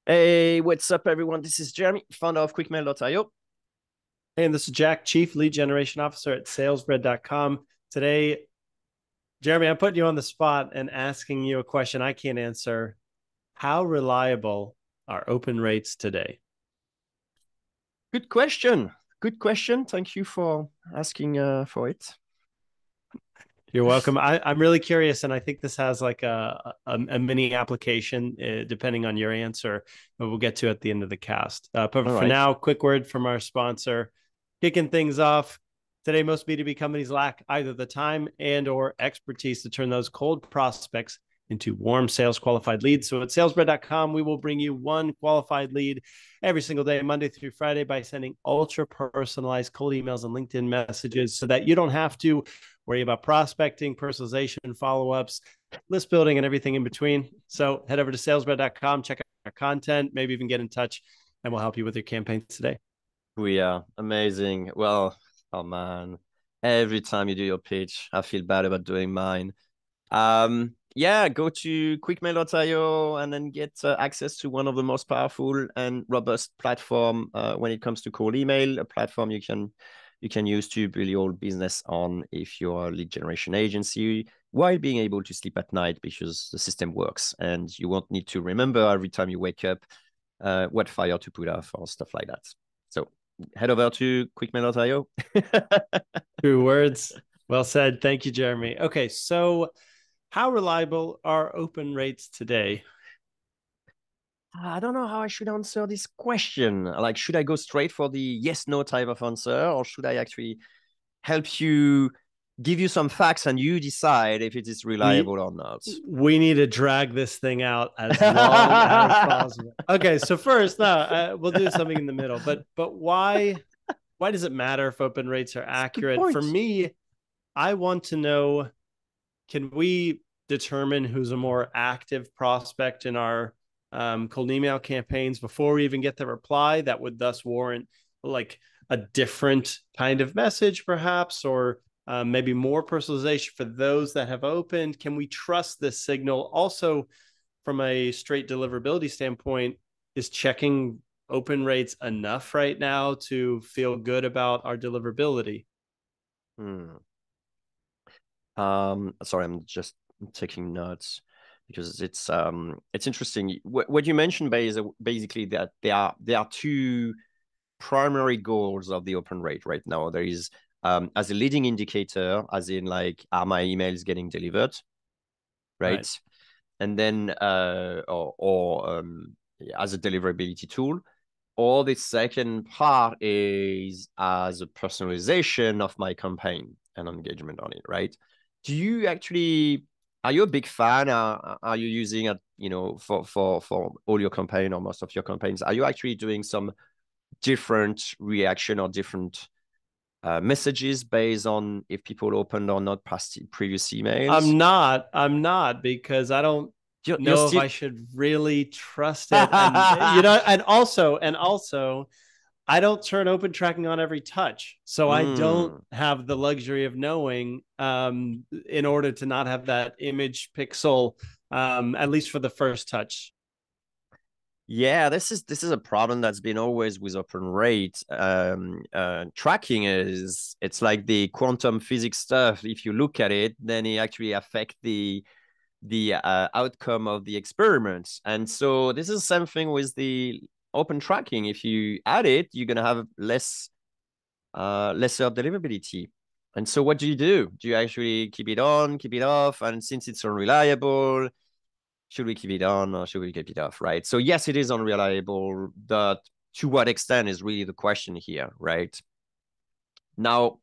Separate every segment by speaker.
Speaker 1: Hey, what's up, everyone? This is Jeremy, founder of Quickmail.io.
Speaker 2: Hey, and this is Jack, Chief Lead Generation Officer at salesbread.com. Today, Jeremy, I'm putting you on the spot and asking you a question I can't answer. How reliable are open rates today?
Speaker 1: Good question. Good question. Thank you for asking for it.
Speaker 2: You're welcome. I'm really curious, and I think this has like a mini application depending on your answer, but we'll get to at the end of the cast. But
Speaker 1: All
Speaker 2: for
Speaker 1: right.
Speaker 2: now, quick word from our sponsor. Kicking things off, today most B2B companies lack either the time and or expertise to turn those cold prospects into warm sales qualified leads. So at salesbread.com, we will bring you one qualified lead every single day, Monday through Friday, by sending ultra personalized cold emails and LinkedIn messages so that you don't have to worry about prospecting, personalization, follow-ups, list building, and everything in between. So head over to salesbread.com, check out our content, maybe even get in touch, and we'll help you with your campaigns today.
Speaker 1: We are amazing. Well, oh man, every time you do your pitch, I feel bad about doing mine. Yeah, go to quickmail.io and then get access to one of the most powerful and robust platform when it comes to cold email, a platform you can use to build your business on if you're a lead generation agency while being able to sleep at night because the system works and you won't need to remember every time you wake up what fire to put off or stuff like that. So head over to quickmail.io.
Speaker 2: True words. Well said. Thank you, Jeremy. Okay, so how reliable are open rates today?
Speaker 1: I don't know how I should answer this question. Like, should I go straight for the yes, no type of answer, or should I actually help you give you some facts and you decide if it is
Speaker 2: We
Speaker 1: reliable or not?
Speaker 2: we need to drag this thing out as long as possible. Okay, so first, no, we'll do something in the middle. But why does it matter if open rates are
Speaker 1: Good
Speaker 2: accurate? For
Speaker 1: point.
Speaker 2: me, I want to know, can we determine who's a more active prospect in our cold email campaigns before we even get the reply? That would thus warrant like a different kind of message, perhaps, or maybe more personalization for those that have opened. Can we trust this signal? Also, from a straight deliverability standpoint, is checking open rates enough right now to feel good about our deliverability?
Speaker 1: Hmm. Sorry, I'm just taking notes because it's interesting. What you mentioned basically that there are two primary goals of the open rate right now. There is as a leading indicator, as in like, are my emails getting delivered, right?
Speaker 2: Right.
Speaker 1: And then as a deliverability tool. Or the second part is as a personalization of my campaign and engagement on it, right? Do you actually are you a big fan? Are you using it, for all your campaign or most of your campaigns? Are you actually doing some different reaction or different messages based on if people opened or not past previous emails?
Speaker 2: I'm not because I don't
Speaker 1: You're
Speaker 2: know if
Speaker 1: still
Speaker 2: I should really trust it. And also, I don't turn open tracking on every touch. So I don't
Speaker 1: mm.
Speaker 2: have the luxury of knowing in order to not have that image pixel, at least for the first touch.
Speaker 1: Yeah, this is a problem that's been always with open rate. Tracking is it's like the quantum physics stuff. If you look at it, then it actually affect the outcome of the experiments. And so this is something with the open tracking. If you add it, you're gonna have lesser deliverability. And so what do you do? Do you actually keep it on, keep it off? And since it's unreliable, should we keep it on or should we keep it off, right? So yes, it is unreliable. To what extent is really the question here, right? Now,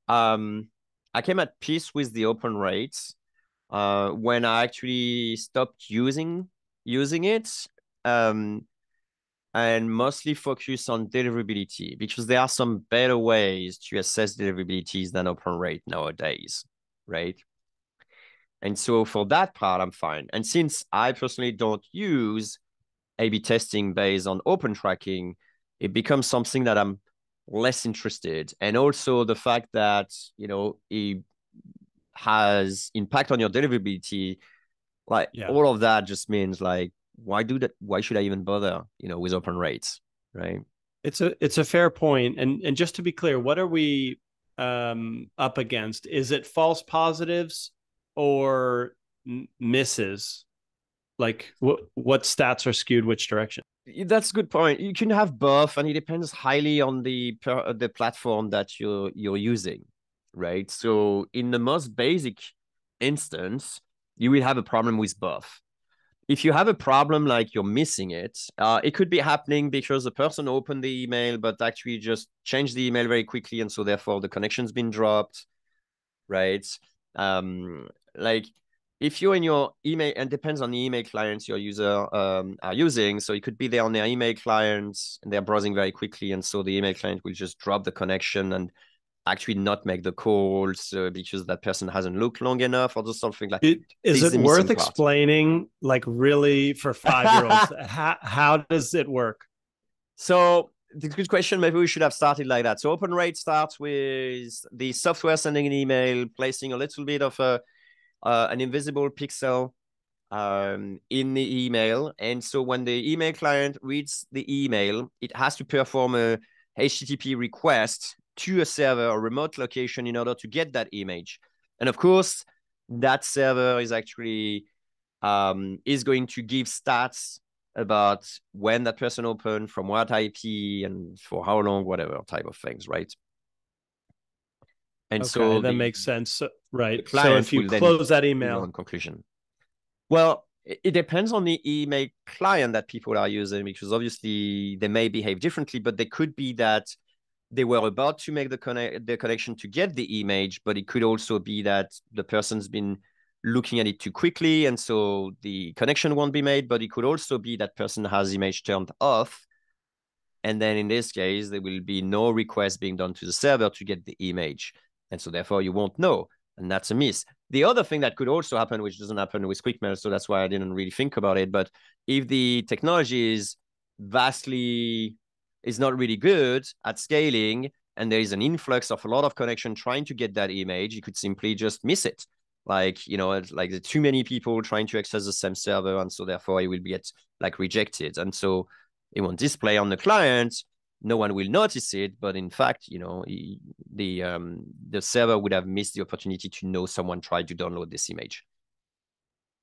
Speaker 1: um, I came at peace with the open rates when I actually stopped using it um, and mostly focus on deliverability because there are some better ways to assess deliverabilities than open rate nowadays, right? And so for that part, I'm fine. And since I personally don't use A/B testing based on open tracking, it becomes something that I'm less interested. And also the fact that, it has impact on your deliverability, like
Speaker 2: Yeah.
Speaker 1: all of that just means like why should I even bother, with open rates, right?
Speaker 2: It's a fair point. And just to be clear, what are we up against? Is it false positives or misses? Like what stats are skewed which direction?
Speaker 1: That's a good point. You can have both, and it depends highly on the platform that you're using, right? So in the most basic instance, you will have a problem with both. If you have a problem like you're missing it, it could be happening because the person opened the email but actually just changed the email very quickly, and so therefore the connection's been dropped, right? Like if you're in your email, and depends on the email clients your user are using. So it could be they're on their email clients and they're browsing very quickly, and so the email client will just drop the connection and actually not make the calls because that person hasn't looked long enough or just something like
Speaker 2: Is
Speaker 1: this is
Speaker 2: it
Speaker 1: the missing
Speaker 2: worth
Speaker 1: part.
Speaker 2: explaining, like really for 5-year-olds? How does it work?
Speaker 1: So the good question. Maybe we should have started like that. So open rate starts with the software sending an email, placing a little bit of an invisible pixel in the email. And so when the email client reads the email, it has to perform a HTTP request to a server or remote location in order to get that image. And of course, that server is actually is going to give stats about when that person opened, from what IP, and for how long, whatever type of things, right? And
Speaker 2: Okay,
Speaker 1: so
Speaker 2: that
Speaker 1: the
Speaker 2: makes sense.
Speaker 1: the
Speaker 2: Right. So if
Speaker 1: client
Speaker 2: you
Speaker 1: will then
Speaker 2: close that
Speaker 1: give their
Speaker 2: email,
Speaker 1: own conclusion. Well, it depends on the email client that people are using, because obviously they may behave differently, but they could be that they were about to make the connection to get the image, but it could also be that the person's been looking at it too quickly, and so the connection won't be made. But it could also be that person has image turned off, and then in this case, there will be no request being done to the server to get the image. And so therefore you won't know. And that's a miss. The other thing that could also happen, which doesn't happen with Quickmail, so that's why I didn't really think about it. But if the technology is not really good at scaling, and there is an influx of a lot of connection trying to get that image, you could simply just miss it. Like, it's like too many people trying to access the same server, and so therefore it will get like rejected. And so it won't display on the client. No one will notice it, but in fact, the server would have missed the opportunity to know someone tried to download this image.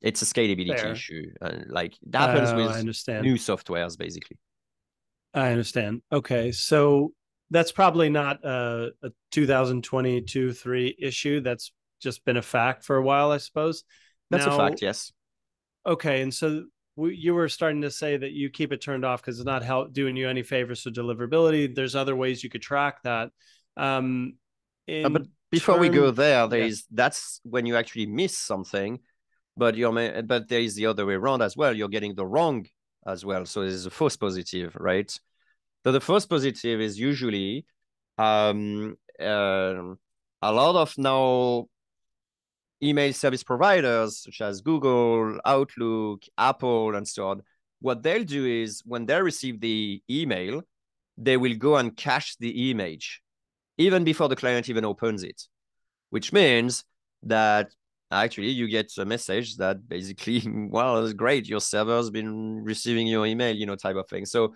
Speaker 1: It's a scalability
Speaker 2: fair.
Speaker 1: issue, and like it happens
Speaker 2: Oh, I
Speaker 1: with
Speaker 2: understand.
Speaker 1: new softwares, basically.
Speaker 2: I understand. Okay, so that's probably not a 2022-3 issue. That's just been a fact for a while, I suppose.
Speaker 1: That's a
Speaker 2: Now,
Speaker 1: fact, yes.
Speaker 2: okay, and so you were starting to say that you keep it turned off because it's not doing you any favors for deliverability. There's other ways you could track that. Um,
Speaker 1: But
Speaker 2: in
Speaker 1: before we go
Speaker 2: term,
Speaker 1: there,
Speaker 2: yeah,
Speaker 1: that's when you actually miss something, but there is the other way around as well. You're getting the wrong as well. So there's a false positive, right? So the false positive is usually um, a lot of now email service providers such as Google, Outlook, Apple, and so on. What they'll do is when they receive the email, they will go and cache the image even before the client even opens it, which means that actually you get a message that basically, well, it's great, your server's been receiving your email, type of thing. So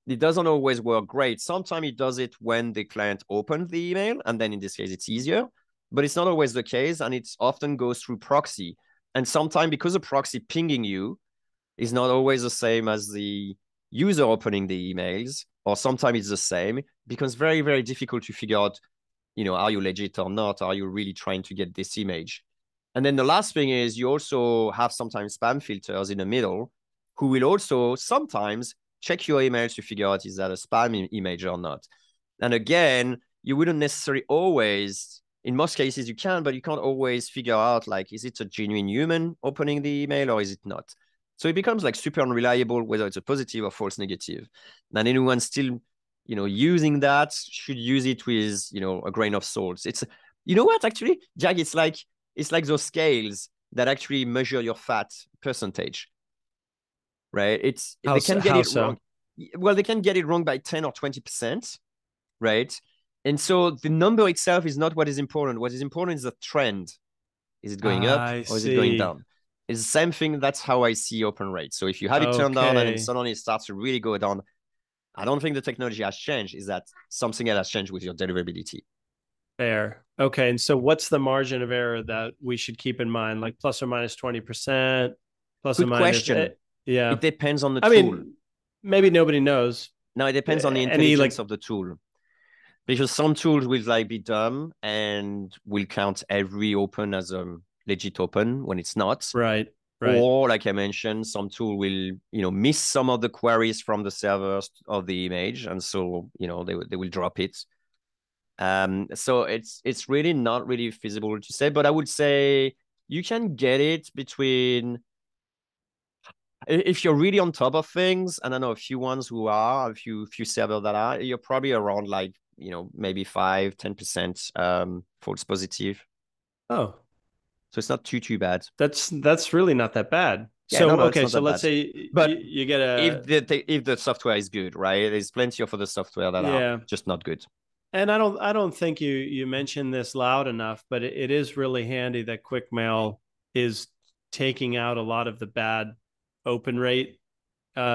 Speaker 1: it doesn't always work great. Sometimes it does it when the client opens the email, and then in this case, it's easier. But it's not always the case, and it often goes through proxy. And sometimes because the proxy pinging you is not always the same as the user opening the emails, or sometimes it's the same, it becomes very, very difficult to figure out, are you legit or not? Are you really trying to get this image? And then the last thing is you also have sometimes spam filters in the middle who will also sometimes check your emails to figure out is that a spam image or not. And again, you wouldn't necessarily always, in most cases you can, but you can't always figure out like, is it a genuine human opening the email or is it not? So it becomes like super unreliable, whether it's a positive or false negative. And anyone still, using that should use it with, a grain of salt. It's, what actually, Jack, it's like those scales that actually measure your fat percentage, right? They can get
Speaker 2: how
Speaker 1: it wrong.
Speaker 2: so?
Speaker 1: Well, they can get it wrong by 10 or 20%, right? And so the number itself is not what is important. What is important is the trend. Is it going up
Speaker 2: I
Speaker 1: or is it going
Speaker 2: see.
Speaker 1: down? It's the same thing. That's how I see open rate. So if you have it turned on and then
Speaker 2: Okay.
Speaker 1: suddenly it starts to really go down, I don't think the technology has changed. Is that something else has changed with your deliverability?
Speaker 2: Fair. Okay. And so what's the margin of error that we should keep in mind? Like plus or minus 20%, plus or
Speaker 1: Good
Speaker 2: minus.
Speaker 1: question.
Speaker 2: Yeah.
Speaker 1: It depends on the
Speaker 2: I
Speaker 1: tool.
Speaker 2: mean, maybe nobody knows.
Speaker 1: Now it depends on the
Speaker 2: Any
Speaker 1: intelligence
Speaker 2: like,
Speaker 1: of the tool. Because some tools will like be dumb and will count every open as a legit open when it's not.
Speaker 2: right, right.
Speaker 1: Or like I mentioned, some tool will, miss some of the queries from the servers of the image. And so, they will drop it. So it's really not really feasible to say, but I would say you can get it between, if you're really on top of things, and I know a few ones who are, a few servers that are, you're probably around like, maybe 5-10% false positive.
Speaker 2: Oh,
Speaker 1: So it's not too bad.
Speaker 2: that's really not that bad.
Speaker 1: Yeah, no,
Speaker 2: So,
Speaker 1: no, it's
Speaker 2: okay.
Speaker 1: not
Speaker 2: So
Speaker 1: that
Speaker 2: let's
Speaker 1: bad.
Speaker 2: say
Speaker 1: But
Speaker 2: you get
Speaker 1: if
Speaker 2: a,
Speaker 1: the software is good, right? There's plenty of other software that are
Speaker 2: yeah.
Speaker 1: just not good.
Speaker 2: And I don't think you mentioned this loud enough, but it is really handy that Quickmail is taking out a lot of the bad open rate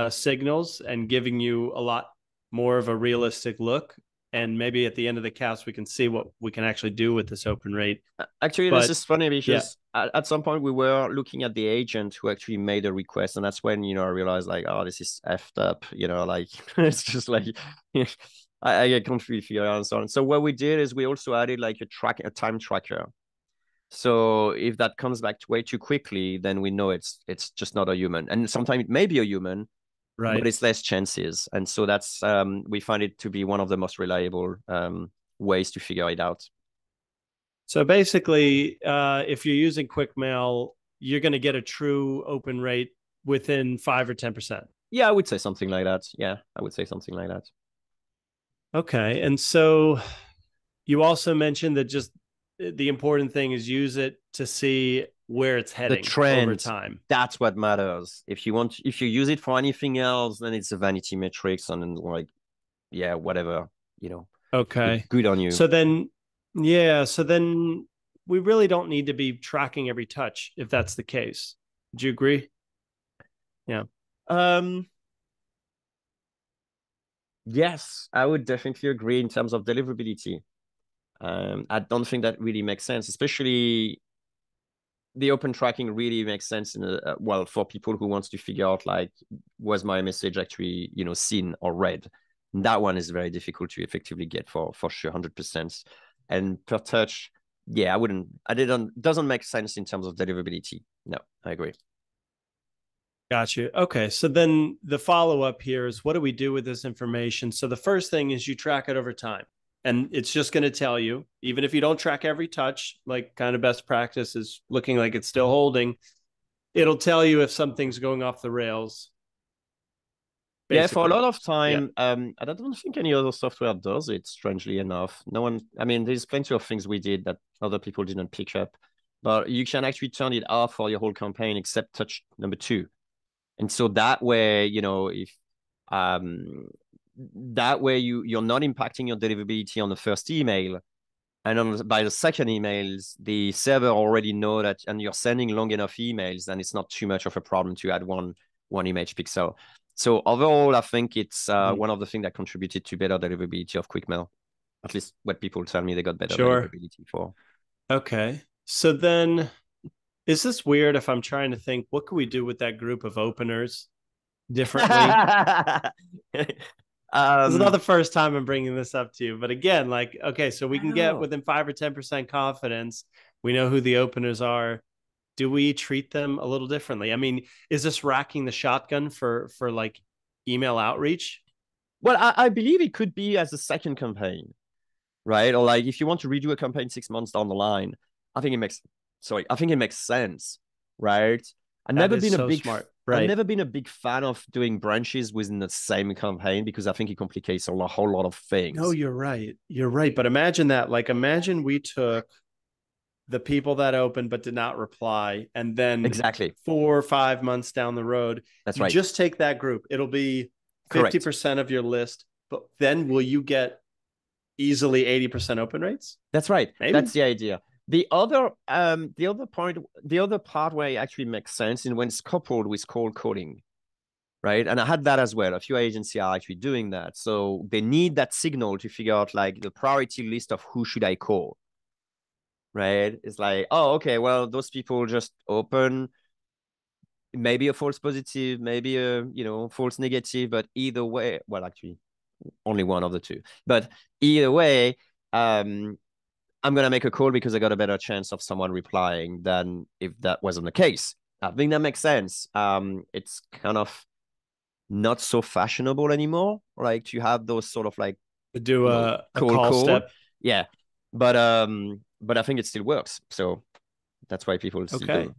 Speaker 2: signals and giving you a lot more of a realistic look. And maybe at the end of the cast, we can see what we can actually do with this open rate.
Speaker 1: Actually, this
Speaker 2: But
Speaker 1: is funny
Speaker 2: yeah,
Speaker 1: because at some point we were looking at the agent who actually made a request, and that's when I realized like, oh, this is effed up. Like it's just like I can't really figure out and so on. So what we did is we also added like a time tracker. So if that comes back way too quickly, then we know it's just not a human, and sometimes it may be a human, but
Speaker 2: right.
Speaker 1: it's less chances. And so that's we find it to be one of the most reliable ways to figure it out.
Speaker 2: So basically, if you're using Quickmail, you're going to get a true open rate within 5 or 10%.
Speaker 1: Yeah, I would say something like that. Yeah, I would say something like that.
Speaker 2: Okay. And so you also mentioned that just the important thing is use it to see where it's
Speaker 1: The
Speaker 2: heading over
Speaker 1: trend,
Speaker 2: time.
Speaker 1: that's what matters. If you use it for anything else, then it's a vanity metrics and like, yeah, whatever, you know,
Speaker 2: Okay.
Speaker 1: good on you.
Speaker 2: So then, yeah. So then we really don't need to be tracking every touch if that's the case. Do you agree? Yeah.
Speaker 1: Um, yes, I would definitely agree in terms of deliverability. I don't think that really makes sense, especially the open tracking really makes sense well for people who wants to figure out like was my message actually seen or read. And that one is very difficult to effectively get for sure 100%. And per touch, yeah, I didn't doesn't make sense in terms of deliverability. No, I agree.
Speaker 2: Got you. Okay. So then the follow up here is what do we do with this information? So the first thing is you track it over time. And it's just going to tell you, even if you don't track every touch, like kind of best practice is looking like it's still holding, it'll tell you if something's going off the rails,
Speaker 1: Yeah, for a
Speaker 2: basically.
Speaker 1: lot of
Speaker 2: Yeah.
Speaker 1: time, I don't think any other software does it, strangely enough. No one, I mean, there's plenty of things we did that other people didn't pick up, but you can actually turn it off for your whole campaign except touch number two. And so that way, if um that way you're not impacting your deliverability on the first email. And by the second emails, the server already know that, and you're sending long enough emails, and it's not too much of a problem to add one image pixel. So overall, I think it's
Speaker 2: Mhm.
Speaker 1: one of the things that contributed to better deliverability of Quickmail. At least what people tell me they got better
Speaker 2: Sure.
Speaker 1: deliverability for.
Speaker 2: Okay. So then is this weird if I'm trying to think what could we do with that group of openers differently? This is not
Speaker 1: um,
Speaker 2: the first time I'm bringing this up to you, but again, like, okay, so we
Speaker 1: I
Speaker 2: can
Speaker 1: don't
Speaker 2: get
Speaker 1: know.
Speaker 2: within 5 or 10% confidence. We know who the openers are. Do we treat them a little differently? I mean, is this racking the shotgun for like email outreach?
Speaker 1: Well, I believe it could be as a second campaign, right? Or like if you want to redo a campaign 6 months down the line, I think it makes sense, right? I've
Speaker 2: That
Speaker 1: never
Speaker 2: is
Speaker 1: been a
Speaker 2: so
Speaker 1: big
Speaker 2: smart.
Speaker 1: I've
Speaker 2: Right.
Speaker 1: never been a big fan of doing branches within the same campaign because I think it complicates whole lot of
Speaker 2: No,
Speaker 1: things.
Speaker 2: you're right. You're right. But imagine that. Like, imagine we took the people that opened but did not reply, and then
Speaker 1: Exactly.
Speaker 2: 4 or 5 months down the road,
Speaker 1: That's
Speaker 2: you
Speaker 1: right.
Speaker 2: just take that group. It'll be
Speaker 1: Correct.
Speaker 2: 50% of your list, but then will you get easily 80% open rates?
Speaker 1: That's right. That's
Speaker 2: Maybe.
Speaker 1: the idea. the other part where it actually makes sense is when it's coupled with cold calling, right? And I had that as well. A few agencies are actually doing that. So they need that signal to figure out like the priority list of who should I call, right? It's like, oh, okay, well, those people just open maybe a false positive, maybe a false negative, but either way, well, actually, only one of the two. But either way, I'm gonna make a call because I got a better chance of someone replying than if that wasn't the case. I think that makes sense. It's kind of not so fashionable anymore, like to have those sort of like
Speaker 2: Do a
Speaker 1: cold
Speaker 2: call
Speaker 1: call.
Speaker 2: step.
Speaker 1: Yeah. But I think it still works. So that's why people still do
Speaker 2: Okay.
Speaker 1: it.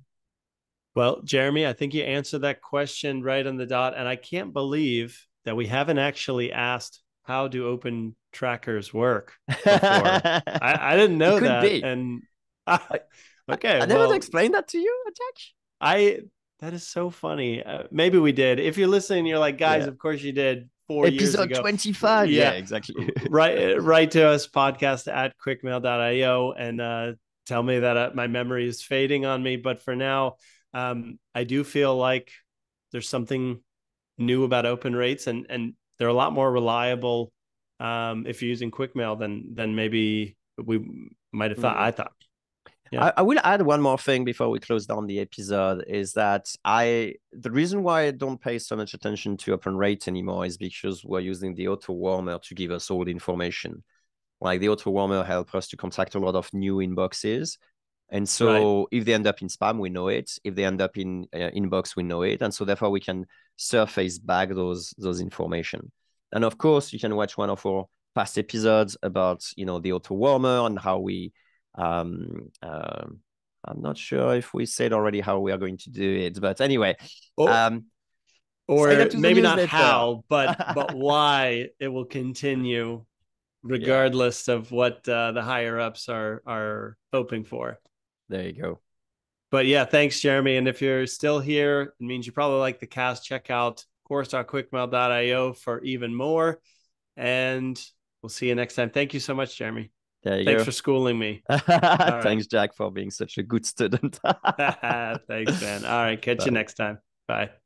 Speaker 2: Well, Jeremy, I think you answered that question right on the dot. And I can't believe that we haven't actually asked how do open trackers work before. I didn't
Speaker 1: It
Speaker 2: know
Speaker 1: could
Speaker 2: that.
Speaker 1: be.
Speaker 2: And
Speaker 1: I,
Speaker 2: okay,
Speaker 1: I never
Speaker 2: well,
Speaker 1: explained that to you, Jack.
Speaker 2: I that is so funny. Maybe we did. If you're listening, you're like, guys,
Speaker 1: Yeah.
Speaker 2: of course you did 4 years
Speaker 1: Episode
Speaker 2: ago.
Speaker 1: 25. Yeah,
Speaker 2: Yeah.
Speaker 1: exactly.
Speaker 2: Write to us podcast at quickmail.io and tell me that my memory is fading on me. But for now, I do feel like there's something new about open rates and they're a lot more reliable if you're using Quickmail than maybe we might have thought.
Speaker 1: Mm.
Speaker 2: I thought. Yeah.
Speaker 1: I will add one more thing before we close down the episode is that the reason why I don't pay so much attention to open rate anymore is because we're using the auto warmer to give us all the information. Like the auto warmer help us to contact a lot of new inboxes. And
Speaker 2: Right.
Speaker 1: so if they end up in spam, we know it. If they end up in inbox, we know it. And so therefore we can surface back those information. And of course, you can watch one of our past episodes about, the auto warmer and how we um, I'm not sure if we said already how we are going to do it, but anyway,
Speaker 2: Or
Speaker 1: sign up
Speaker 2: or
Speaker 1: to the
Speaker 2: maybe not
Speaker 1: newsletter.
Speaker 2: how, but why it will continue
Speaker 1: Yeah,
Speaker 2: regardless of what the higher ups are hoping for.
Speaker 1: there you go.
Speaker 2: But yeah, thanks, Jeremy. And if you're still here, it means you probably like the cast. Check out course.quickmail.io for even more. And we'll see you next time. Thank you so much, Jeremy.
Speaker 1: There
Speaker 2: Thanks
Speaker 1: you
Speaker 2: for schooling me.
Speaker 1: go.
Speaker 2: All right.
Speaker 1: Thanks, Jack, for being such a good student.
Speaker 2: Thanks, man. All right. Catch you
Speaker 1: Bye.
Speaker 2: next time. Bye.